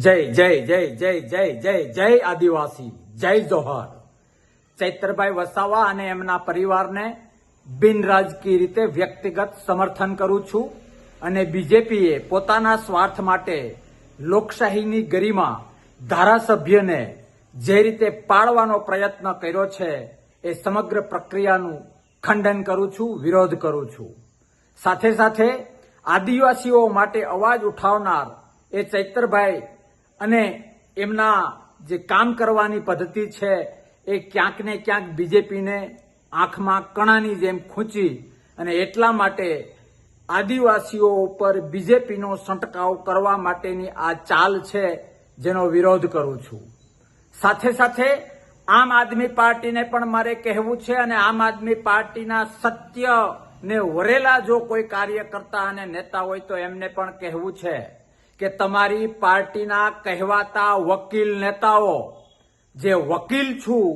જય જય જય જય જય જય જય આદિવાસી, જય જોહાર. ચૈતરભાઈ વસાવા અને એમના પરિવારને બિનરાજકીય રીતે વ્યક્તિગત સમર્થન કરું છું અને બીજેપીએ પોતાના સ્વાર્થ માટે લોકશાહીની ગરિમા ધારાસભ્યને જે રીતે પાડવાનો પ્રયત્ન કર્યો છે એ સમગ્ર પ્રક્રિયાનું ખંડન કરું છું, વિરોધ કરું છું. સાથે સાથે આદિવાસીઓ માટે અવાજ ઉઠાવનાર એ ચૈતરભાઈ અને એમના જે કામ કરવાની પદ્ધતિ છે એ ક્યાંક ને ક્યાંક બીજેપીને આંખમાં કણાની જેમ ખૂંચી અને એટલા માટે આદિવાસીઓ ઉપર બીજેપીનો છંટકાવ કરવા માટેની આ ચાલ છે, જેનો વિરોધ કરું છું. સાથે સાથે આમ આદમી પાર્ટીને પણ મારે કહેવું છે અને આમ આદમી પાર્ટીના સત્યને વરેલા જો કોઈ કાર્યકર્તા અને નેતા હોય તો એમને પણ કહેવું છે કે તમારી પાર્ટીના કહેવાતા વકીલ નેતાઓ જે વકીલ છું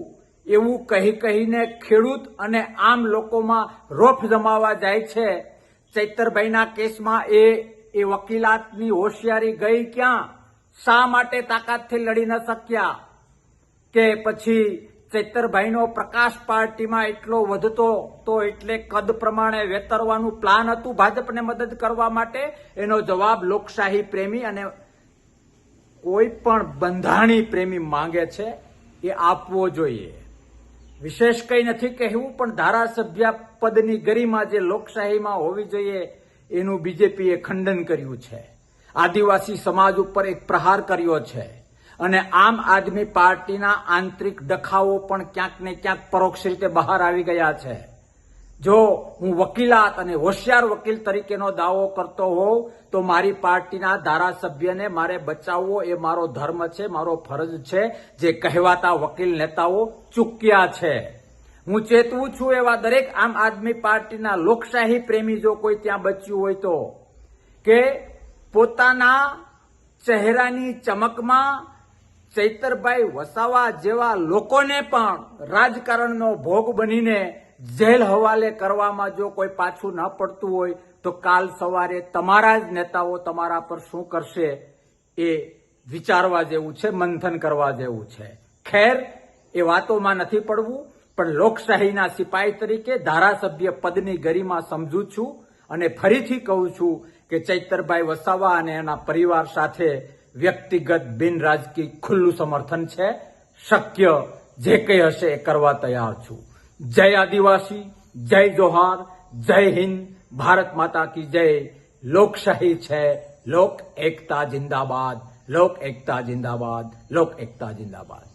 એવું કહીને ખેડૂત અને આમ લોકોમાં રોફ જમાવા જાય છે. ચૈતરભાઈના કેસમાં એ વકીલાતની હોશિયારી ગઈ ક્યાં? શા માટે તાકાતથી લડી ન શક્યા? કે પછી ચૈતરભાઈનો પ્રકાશ પાર્ટીમાં એટલો વધતો તો એટલે કદ પ્રમાણે વેતરવાનું પ્લાન હતું ભાજપને મદદ કરવા માટે? એનો જવાબ લોકશાહી પ્રેમી અને કોઈ પણ બંધારણી પ્રેમી માંગે છે એ આપવો જોઈએ. વિશેષ કંઈ નથી કહેવું, પણ ધારાસભ્ય પદની ગરિમા જે લોકશાહીમાં હોવી જોઈએ એનું બીજેપીએ ખંડન કર્યું છે. આદિવાસી સમાજ ઉપર એક પ્રહાર કર્યો છે અને આમ આદમી પાર્ટીના આંતરિક ડખાઓ પણ ક્યાંક ને ક્યાંક પરોક્ષ રીતે બહાર આવી ગયા છે. જો હું વકીલાત અને હોશિયાર વકીલ તરીકેનો દાવો કરતો હોઉં તો મારી પાર્ટીના ધારાસભ્યને મારે બચાવવો એ મારો ધર્મ છે, મારો ફરજ છે, જે કહેવાતા વકીલ નેતાઓ ચૂક્યા છે. હું ચેતવું છું એવા દરેક આમ આદમી પાર્ટીના લોકશાહી પ્રેમી જો કોઈ ત્યાં બચ્યું હોય તો, કે પોતાના ચહેરાની ચમકમાં ચૈતરભાઈ વસાવા જેવા લોકોને પણ રાજકારણનો ભોગ બનીને જેલ હવાલે કરવામાં જો કોઈ પાછું ન પડતું હોય તો કાલ સવારે તમારા જ નેતાઓ તમારા પર શું કરશે એ વિચારવા જેવું છે, મંથન કરવા જેવું છે. ખેર, એ વાતોમાં નથી પડવું, પણ લોકશાહીના સિપાહી તરીકે ધારાસભ્ય પદની ગરિમા સમજું છું અને ફરીથી કહું છું કે ચૈતરભાઈ વસાવા અને એના પરિવાર સાથે વ્યક્તિગત બિન રાજકીય ખુલ્લું સમર્થન છે. શક્ય જે કંઈ હશે એ કરવા તૈયાર છું. જય આદિવાસી, જય જોહાર, જય હિન્દ, ભારત માતા કી જય. લોકશાહી છે, લોક એકતા જિંદાબાદ, લોક એકતા જિંદાબાદ, લોક એકતા જિંદાબાદ.